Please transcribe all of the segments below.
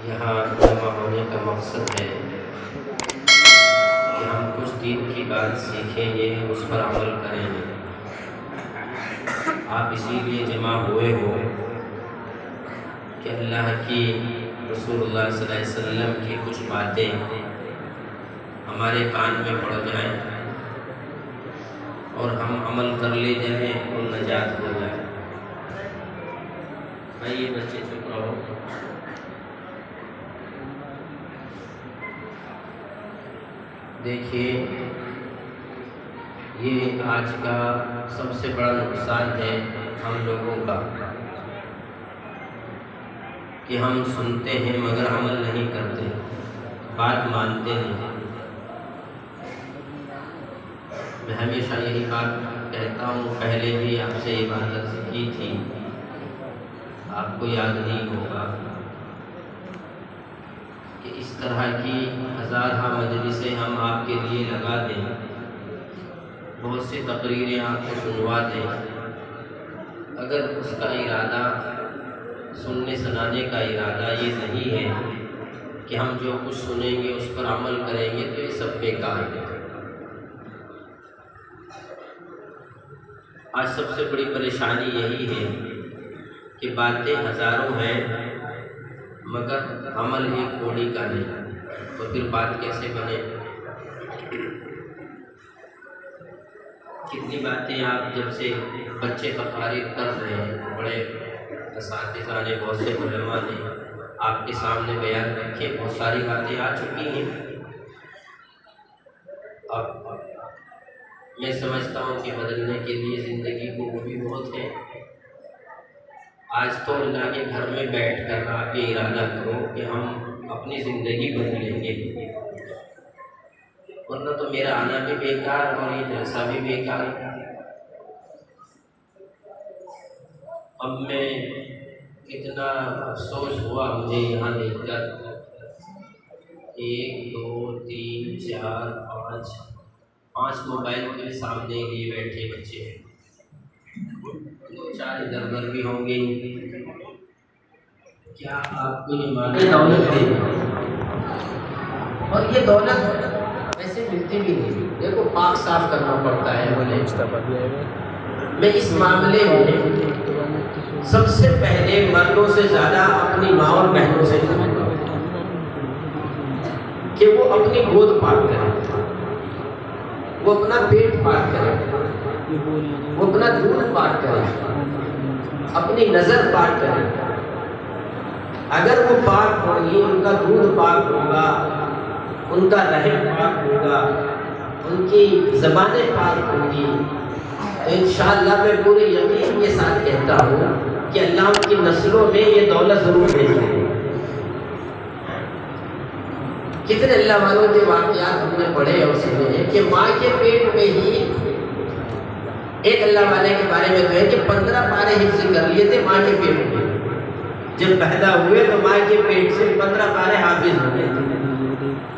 यहाँ जमा होने का मकसद है कि हम कुछ दिन की बात सीखेंगे, उस पर अमल करेंगे। आप इसीलिए जमा हुए हो कि अल्लाह की रसूलुल्लाह सल्लल्लाहु अलैहि वसल्लम की कुछ बातें हमारे कान में पड़ जाएं और हम अमल कर ले जाएं और नजात हो जाए। आइए बच्चे चुप रहो। देखिए, ये आज का सबसे बड़ा नुकसान है हम लोगों का कि हम सुनते हैं मगर अमल नहीं करते, बात मानते नहीं। मैं हमेशा यही बात कहता हूँ, पहले भी आपसे ये बात की थी, आपको याद नहीं होगा कि इस तरह की हज़ार मजलिसें हम आपके लिए लगा दें, बहुत सी तकरीरें आपको सुनवा दें। अगर उसका इरादा, सुनने सुनाने का इरादा ये नहीं है कि हम जो कुछ सुनेंगे उस पर अमल करेंगे, तो ये सब बेकार है। आज सबसे बड़ी परेशानी यही है कि बातें हज़ारों हैं मगर अमल एक कोड़ी का नहीं, तो फिर बात कैसे बने? कितनी बातें आप जब से बच्चे तकारीर कर रहे हैं, बड़े असातिज़ा ने, बहुत से उलमा ने आपके सामने बयान रखे, बहुत सारी बातें आ चुकी हैं। अब मैं समझता हूँ कि बदलने के लिए ज़िंदगी को वो भी बहुत है। आज तो अल्लाह के घर में बैठकर आप ये इरादा करो कि हम अपनी ज़िंदगी बदलेंगे, वरना तो मेरा आना भी बेकार और ये जलसा भी बेकार। अब मैं कितना अफसोस हुआ मुझे यहाँ देखकर, 1 2 3 4 5 मोबाइल मेरे सामने लिए बैठे बच्चे हैं। 2-4 इधर उधर भी होंगे। क्या आपको ये मालूम दौलत है? और ये दौलत वैसे मिलती भी नहीं। देखो, पाक साफ करना पड़ता है। बोले मैं इस मामले में सबसे पहले मर्दों से ज़्यादा अपनी माँ और बहनों से कहूँगा कि वो अपनी गोद पाक करें, वो अपना पेट पाक करें, वो अपना दूध पाक करें, अपनी नज़र पाक करें। अगर वो पाक होंगी, उनका दूध पाक होगा, उनका रहम पाक होगा, उनकी ज़बानें पाक होंगी, तो इंशाअल्लाह मैं पूरे यकीन के साथ कहता हूँ कि अल्लाह उनकी नस्लों में ये दौलत ज़रूर भेजेंगे। कितने अल्लाह वालों के वाक़यात हमने पढ़े और सुने हैं कि माँ के पेट में ही, एक अल्लाह वाले के बारे में तो है कि 15 पारे हिफ्ज़ कर लिए थे माँ के पेट में। जब पैदा हुए तो माँ के पेट से 15 पारे हाफिज हो गए।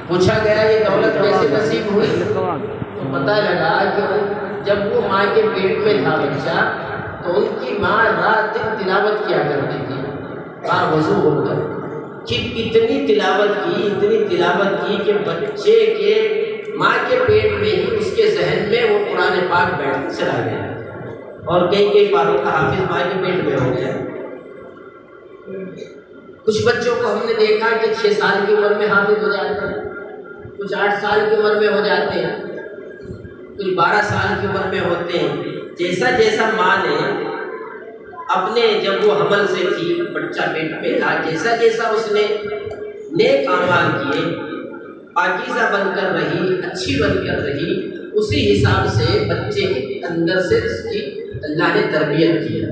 पूछा गया ये दौलत कैसे नसीब हुई, तो पता लगा कि जब वो माँ के पेट में था बच्चा, तो उनकी माँ रात दिन तिलावत किया करती थी वज़ू होकर। कि इतनी तिलावत की कि बच्चे के माँ के पेट में ही उसके जहन में वो कुरान पाक बैठ चला गया, और कई बारों का हाफिज माँ के पेट में हो गया। कुछ बच्चों को हमने देखा कि 6 साल की उम्र में हाफिज हो जाते हैं, कुछ 8 साल की उम्र में हो जाते हैं, कुछ 12 साल की उम्र में होते हैं। जैसा जैसा माँ ने अपने, जब वो हमल से थी, बच्चा पेट में था, जैसा जैसा उसने नेक अमाल किए, पाकीज़ा बनकर रही, अच्छी बनकर रही, उसी हिसाब से बच्चे के अंदर से उसकी अल्लाह ने तरबियत किया।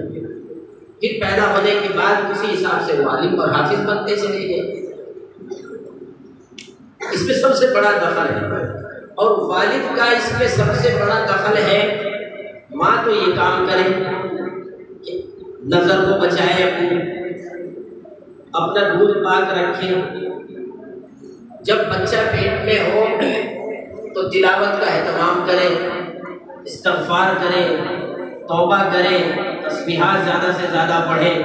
फिर पैदा होने के बाद उसी हिसाब से वो आलिम और हाफिज बनते चले गए। इसमें सबसे बड़ा दखल है, और वालिद का इसमें सबसे बड़ा दखल है। माँ तो ये काम करे कि नज़र को बचाए, अपना दूध पाक रखे। जब बच्चा पेट में हो तो तिलावत का एहतमाम करें, इस्तग़फ़ार करें, तौबा करें, तस्बीहात ज़्यादा से ज़्यादा पढ़ें,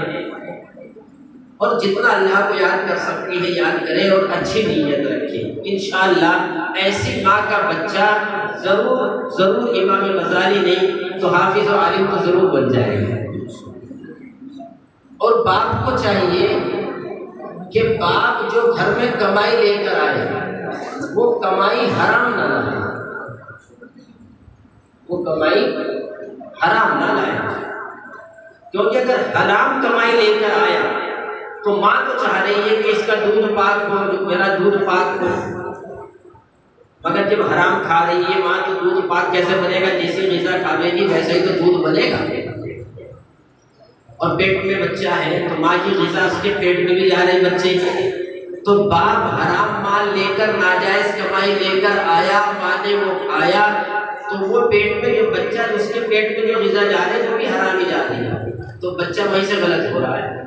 और जितना अल्लाह को याद कर सकती है याद करें और अच्छी नीयत रखें। इंशाअल्लाह ऐसी माँ का बच्चा ज़रूर इमाम गज़ाली नहीं तो हाफिज़ और आलिम तो ज़रूर बन जाएगा। और बाप को चाहिए कि बाप जो घर में कमाई लेकर आए वो कमाई हराम ना लाए, वो कमाई हराम ना लाए, क्योंकि अगर हराम कमाई लेकर आया तो माँ तो चाह रही है कि इसका दूध पाक हो, मेरा दूध पाक हो, मगर जब हराम खा रही है माँ तो दूध पाक कैसे बनेगा? जैसे ग़िज़ा खावेगी वैसे ही तो दूध बनेगा। और पेट में बच्चा है तो माँ की ग़िज़ा उसके पेट में भी जा रही बच्चे के, तो बाप हराम माल लेकर नाजायज़ कमाई लेकर आया, माँ ने वो खाया तो वो पेट में जो बच्चा उसके पेट में जो ग़िज़ा जा रही है वो भी हराम ही जा रही है, तो बच्चा वहीं से गलत हो रहा है।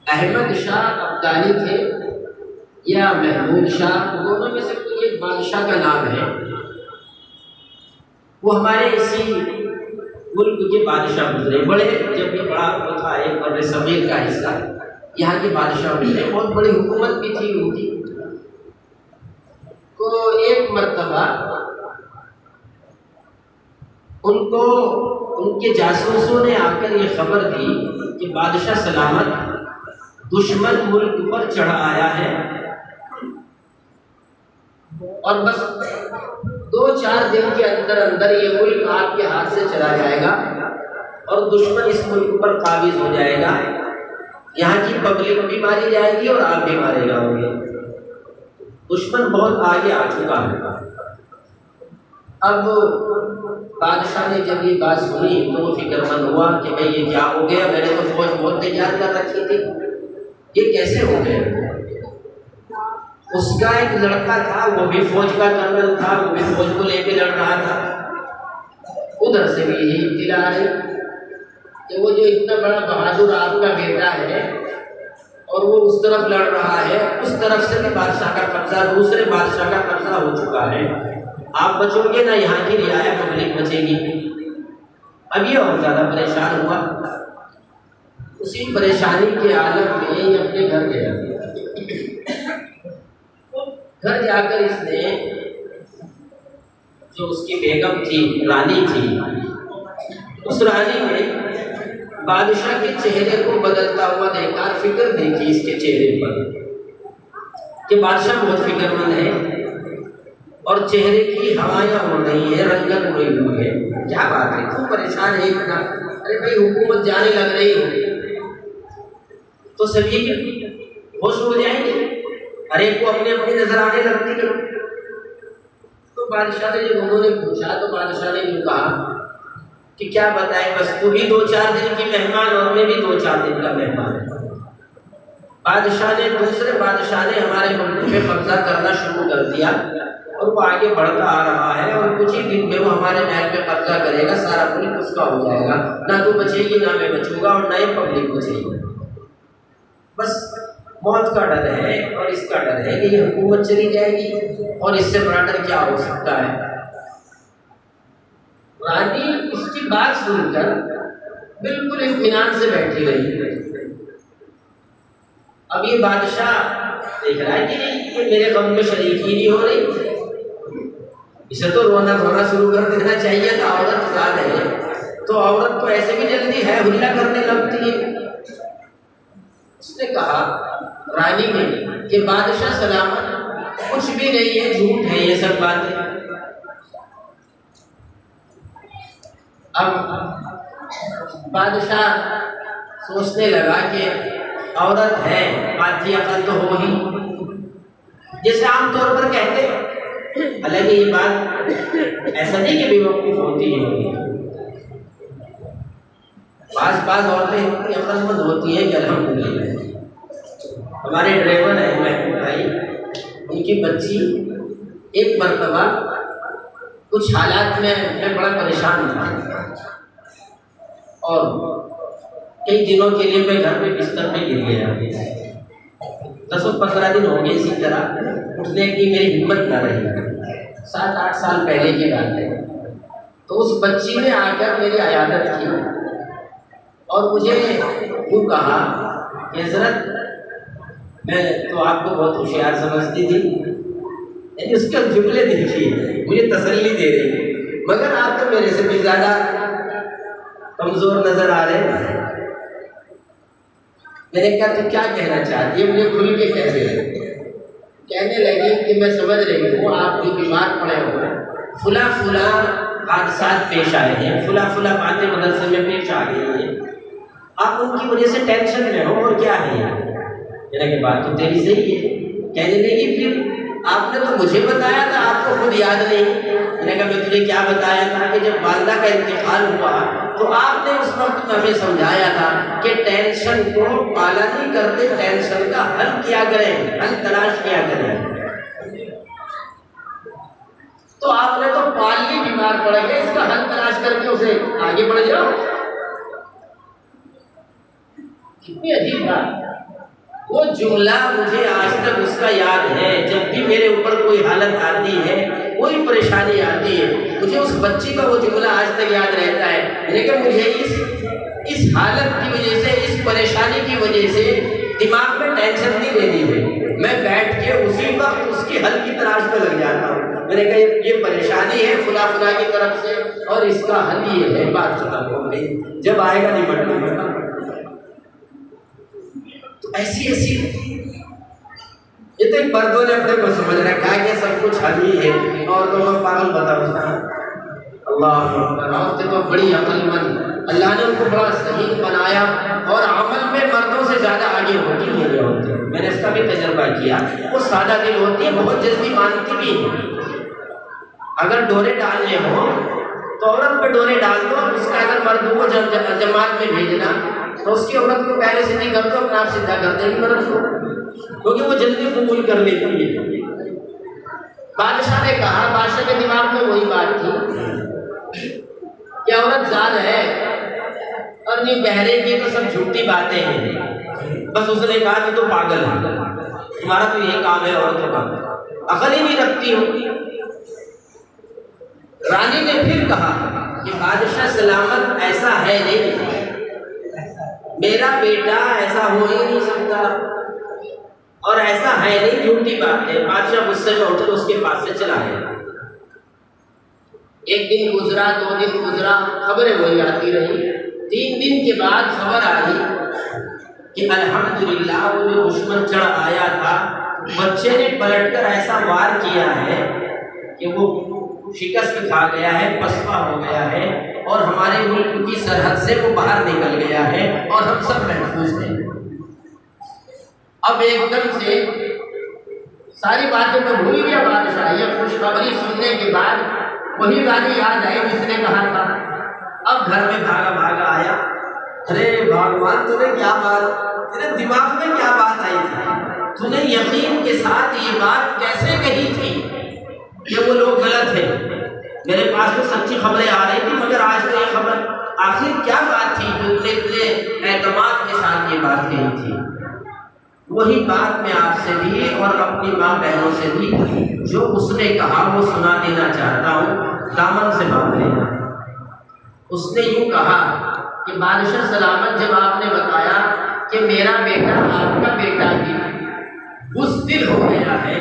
अहमद शाह अब्दाली थे या महमूद शाह, दोनों में से कोई एक बादशाह का नाम है। वो हमारे इसी मुल्क के बादशाह गुजरे, बड़े जब ये बड़ा था एक बड़े समीर का हिस्सा यहाँ के बादशाह गुजरे, बहुत बड़ी हुकूमत भी थी उनकी। तो एक मर्तबा उनको उनके जासूसों ने आकर ये खबर दी कि बादशाह सलामत दुश्मन मुल्क पर चढ़ आया है और बस 2-4 दिन के अंदर अंदर ये मुल्क आपके हाथ से चला जाएगा और दुश्मन इस मुल्क पर काबिज हो जाएगा, यहाँ की पब्लिक भी मारी जाएगी और आप भी मारे जाओगे। दुश्मन बहुत आगे आ चुका है। अब बादशाह ने जब ये बात सुनी तो वो फिक्रमंद हुआ कि भाई ये क्या हो गया, मैंने तो फौज बहुत तैयार कर रखी थी, ये कैसे हो गया? उसका एक लड़का था वो भी फौज का कर्नल था, वो भी फौज को लेके लड़ रहा था। उधर से भी यही इत्तिला आई कि वो जो इतना बड़ा बहादुर आपका बेटा है और वो उस तरफ लड़ रहा है, उस तरफ से भी बादशाह का कब्जा, दूसरे बादशाह का कब्जा हो चुका है, आप बचोगे ना, यहाँ की रियाया पब्लिक बचेगी। अब ये और ज़्यादा परेशान हुआ। उसी परेशानी के आलम में ये अपने घर गया। घर जाकर इसने जो उसकी बेगम थी, रानी थी, उस रानी ने बादशाह के चेहरे को बदलता हुआ देखा, फिक्र देखी इसके चेहरे पर कि बादशाह बहुत फिक्रमंद है और चेहरे की हवाएं उड़ रही है, रंगत उड़ी हुई है। क्या बात है, क्यों परेशान है इतना? अरे भाई हुकूमत जाने लग रही हो तो सभी होश हो जाएंगे, हर एक को अपनी अपनी नजर आने लगती है। तो बादशाह से जब उन्होंने पूछा तो बादशाह ने यूँ कहा कि क्या बताएं, बस तू भी 2-4 दिन की मेहमान और मैं भी 2-4 दिन का मेहमान। बादशाह ने दूसरे बादशाह ने हमारे मुल्क पे कब्जा करना शुरू कर दिया और वो आगे बढ़ता आ रहा है और कुछ ही दिन में वो हमारे महल पे कब्जा करेगा, सारा मुल्क उसका हो जाएगा, ना तू बचेगी ना मैं बचूंगा और ना ही पब्लिक बचेगी। बस मौत का डर है और इसका डर है कि ये हुकूमत चली जाएगी और इससे बड़ा डर क्या हो सकता है। रानी इसकी बात सुनकर बिल्कुल इत्मीनान से बैठी रही। अब ये बादशाह देख रहा है कि ये मेरे गम में शरीक ही नहीं हो रही, इसे तो रोना धोना शुरू कर देना चाहिए था। औरत साथ है तो औरत तो ऐसे भी जल्दी है हुल्ला करने लगती है। उसने कहा रानी ने कि बादशाह सलामत, कुछ भी नहीं है, झूठ है ये सब बातें। अब बादशाह सोचने लगा कि औरत है, आधी अकल तो हो ही, जैसे आमतौर पर कहते हैं। हालांकि ये बात ऐसा नहीं कि बेवकूफ़ होती है, बाज़ औरतें इतनी अक्लमंद होती हैं कि अल्हम्दुलिल्लाह। हमारे ड्राइवर है महबूब भाई, उनकी बच्ची एक मरतबा कुछ हालात में मैं बड़ा परेशान था और कई दिनों के लिए मैं घर में बिस्तर में गिर गया। 10-15 दिन हो गए इसी तरह, उठने की मेरी हिम्मत न रही। 7-8 साल पहले की बात है। तो उस बच्ची ने आकर मेरी अयादत की और मुझे यूँ कहा कि हज़रत मैं तो आपको बहुत होशियार समझती थी, लेकिन उसके जुमले देखिए मुझे तसल्ली दे रही, मगर आप तो मेरे से भी ज़्यादा कमज़ोर नज़र आ रहे हैं। मैंने कहा तो क्या कहना चाहती है, मुझे खुल के कह रहे। कहने लगी कि मैं समझ रही हूँ आप जो बीमार पड़े हो, फुला फुला हादसात पेश आए हैं, फुला फुला बातें मदरसे में पेश आ गई हैं, आप उनकी वजह से टेंशन में हो, और क्या है। मैंने कहा बात तो तेरी सही है। कहने लगी फिर आपने तो मुझे बताया था, आपको खुद याद नहीं। मैंने कहा मैं तुझे क्या बताया था कि जब वालिदा का इंतकाल हुआ तो आपने उस वक्त हमें समझाया था कि टेंशन को पाला नहीं करते, टेंशन का हल किया करें, हल तलाश किया करें। तो आपने तो पाल ली, बीमार पड़ गए, इसका हल तलाश करके उसे आगे बढ़ जाओ। कितनी अजीब बात। वो जुमला मुझे आज तक उसका याद है। जब भी मेरे ऊपर कोई हालत आती है, कोई परेशानी आती है, मुझे उस बच्ची का वो जुमला आज तक याद रहता है। लेकिन मुझे इस हालत की वजह से, इस परेशानी की वजह से दिमाग में टेंशन नहीं लेनी है। मैं बैठ के उसी वक्त उसकी हल की तलाश में लग जाता हूँ। मैंने कहा ये परेशानी है फुला फुला की तरफ से और इसका हल ये है, बात खत्म हो गई। जब आएगा नहीं बढ़ना। तो ऐसी ऐसी ये तो मर्दों ने अपने को समझ रखा है कि सब कुछ हल ही है, और तो मैं पागल बताऊँ। अल्लाह औरतें तो बड़ी अक्लमंद, अल्लाह ने उनको बड़ा सही बनाया, और अमल में मर्दों से ज़्यादा आगे होती है ये औरतें। मैंने इसका भी तजर्बा किया। वो सादा दिल होती है, बहुत जल्दी मानती भी है। अगर डोरे डालने हो तो औरत पे डोरे डाल दो, उसका अगर मर्द को जमात में भेजना तो उसकी औरत को पहले से नहीं कर दो, अपना आप सीधा कर देगी मर्द को, क्योंकि वो जल्दी कबूल कर लेती है। बादशाह ने कहा, बादशाह के दिमाग में वही बात थी कि औरत जान है और नहीं कह रही कि तो सब झूठी बातें हैं। बस उसने कहा कि तो पागल है, तुम्हारा तो यही काम है, औरतों का अकल ही नहीं रखती हो। रानी ने फिर कहा कि बादशाह सलामत, ऐसा है नहीं, मेरा बेटा ऐसा हो ही नहीं सकता, और ऐसा है नहीं, झूठी बात है। बादशाह गुस्से में उठकर उसके पास से चला गया। एक दिन गुजरा, 2 दिन गुजरा, खबरें वही आती रही। 3 दिन के बाद खबर आई कि अल्हम्दुलिल्लाह वो जो दुश्मन चढ़ आया था, बच्चे ने पलटकर ऐसा वार किया है कि वो शिकस्त खा गया है, पसपा हो गया है, और हमारे मुल्क की सरहद से वो बाहर निकल गया है, और हम सब महफूज हैं। अब एकदम से सारी बातें तो भूल गया बादशाह। ये खुशखबरी सुनने के बाद वही गाली याद आई जिसने कहा था। अब घर में भागा भागा आया, अरे भगवान तूने क्या बात, तेरे दिमाग में क्या बात आई थी, तूने यकीन के साथ ये बात कैसे कही थी कि वो लोग गलत हैं। मेरे पास तो सच्ची खबरें आ रही थी, मगर आज तो ये खबर आखिर क्या बात थी जो तूने इतने एतमाद के साथ ये बात कही थी। वही बात मैं आपसे भी और अपनी माँ बहनों से भी जो उसने कहा वो सुना देना चाहता हूँ, दामन से बांध लेना। उसने यूँ कहा कि बादशाह सलामत, जब आपने बताया कि मेरा बेटा आपका बेटा भी बुज़दिल हो गया है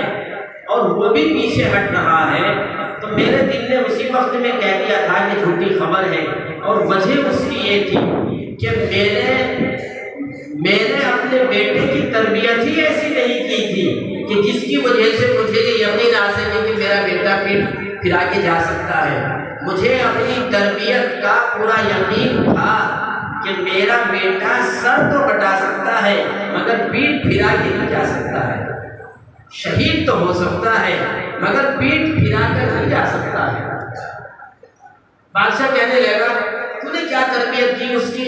और वो भी पीछे हट रहा है, तो मेरे दिल ने उसी वक्त में कह दिया था कि झूठी खबर है। और वजह उसकी ये थी कि मैंने अपने बेटे की तरबियत ही ऐसी नहीं की थी कि जिसकी वजह से मुझे ये यकीन आ सके कि मेरा बेटा पीठ फिरा के जा सकता है। मुझे अपनी तरबियत का पूरा यकीन था कि मेरा बेटा सर तो कटा सकता है मगर पीठ फिरा के नहीं जा सकता है। शहीद तो हो सकता है मगर पीठ फिरा कर नहीं जा सकता है। बादशाह कहने लगा, तूने क्या तरबियत की उसकी?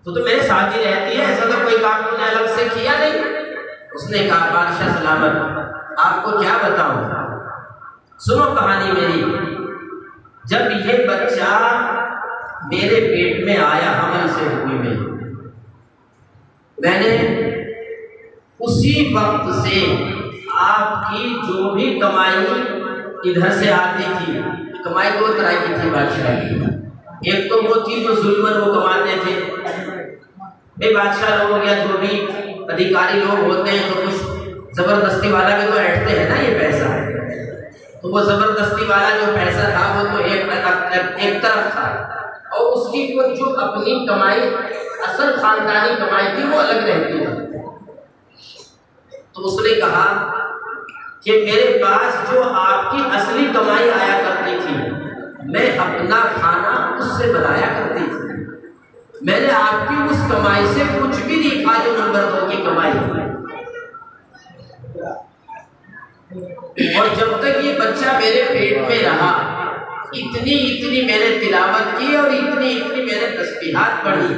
तो मेरे साथ ही रहती है, ऐसा तो कोई काम तूने अलग से किया नहीं। उसने कहा, बादशाह सलामत, आपको क्या बताऊं, सुनो कहानी मेरी। जब ये बच्चा मेरे पेट में आया हमल से हुई में, मैंने उसी वक्त से आपकी जो भी कमाई इधर से आती थी, कमाई 2 तरह की थी बादशाह की। एक तो वो थी जो जुल्मन वो कमाते थे, भाई बादशाह लोग या जो भी अधिकारी लोग होते हैं तो कुछ जबरदस्ती वाला भी तो ऐंठते हैं ना ये पैसा, तो वो जबरदस्ती वाला जो पैसा था वो तो एक तरफ था, और उसकी वो जो अपनी कमाई असल खानदानी कमाई थी वो अलग रहती थी। तो उसने कहा कि मेरे पास जो आपकी असली कमाई आया करती थी मैं अपना खाना उससे बनाया करती थी, मैंने आपकी उस कमाई से कुछ भी नहीं खा जो नंबर 2 की कमाई। और जब तक ये बच्चा मेरे पेट में रहा इतनी मैंने तिलावत की और इतनी मैंने तस्बीहात पढ़ी।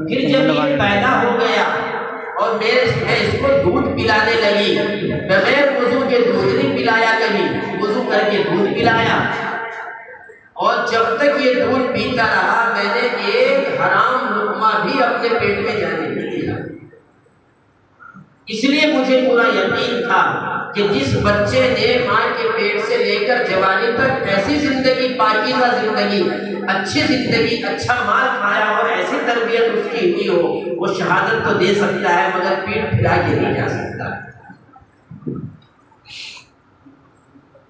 फिर जब ये पैदा हो गया और मैं इसको दूध पिलाने लगी, बगैर वुजू के दूध नहीं पिलाया, कहीं वुजू करके दूध पिलाया, और जब तक ये दूध पीता रहा मैंने एक हराम लुक़मा भी अपने पेट में जाने नहीं दिया। इसलिए मुझे पूरा यकीन था कि जिस बच्चे ने माँ के पेट से लेकर जवानी तक ऐसी जिंदगी, पाकीज़ा जिंदगी, अच्छी जिंदगी, अच्छा माल खाया और ऐसी तरबियत उसकी हुई हो, वो शहादत तो दे सकता है मगर पीठ फिरा के नहीं जा सकता।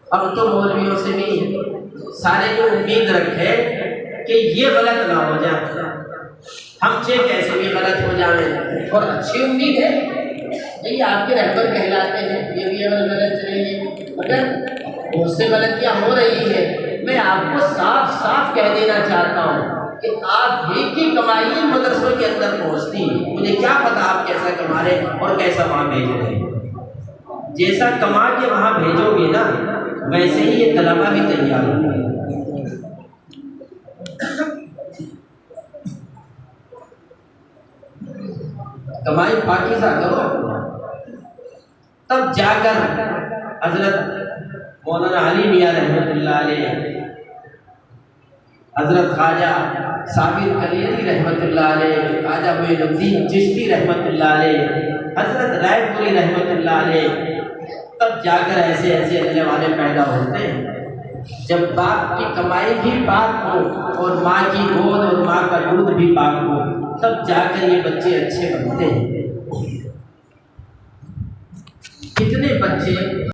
अब तो मौलवियों से भी सारे जो उम्मीद रखे कि ये गलत ना हो जाए, हमसे कैसे भी गलत हो जाए, और अच्छी उम्मीद है ये आपके रहबर कहलाते हैं, ये भी अगर गलत चलेंगे, मगर बहुत से गलतियाँ हो रही है। मैं आपको साफ साफ कह देना चाहता हूँ कि आप ही की कमाई मदरसों के अंदर पहुँचती है। मुझे क्या पता आप कैसा कमा रहे और कैसा वहाँ भेज रहे हैं। जैसा कमा के वहाँ भेजोगे ना वैसे ही ये तलबा भी तैयार होंगे। कमाई पाकीज़ा करो, तब जाकर हजरत मौलाना अली मियां रहमतुल्लाह अलैह, हजरत ख्वाजा साबिर कलियरी रहमतुल्लाह अलैह, ख्वाजा मोइनुद्दीन चिश्ती रहमतुल्लाह अलैह, हजरत रायपुरी रहमतुल्लाह अलैह, तब जाकर ऐसे ऐसे अल्लाह वाले पैदा होते हैं। जब बाप की कमाई भी पाक हो और माँ की गोद और माँ का दूध भी पाक हो, तब जाकर ये बच्चे अच्छे बनते हैं। कितने बच्चे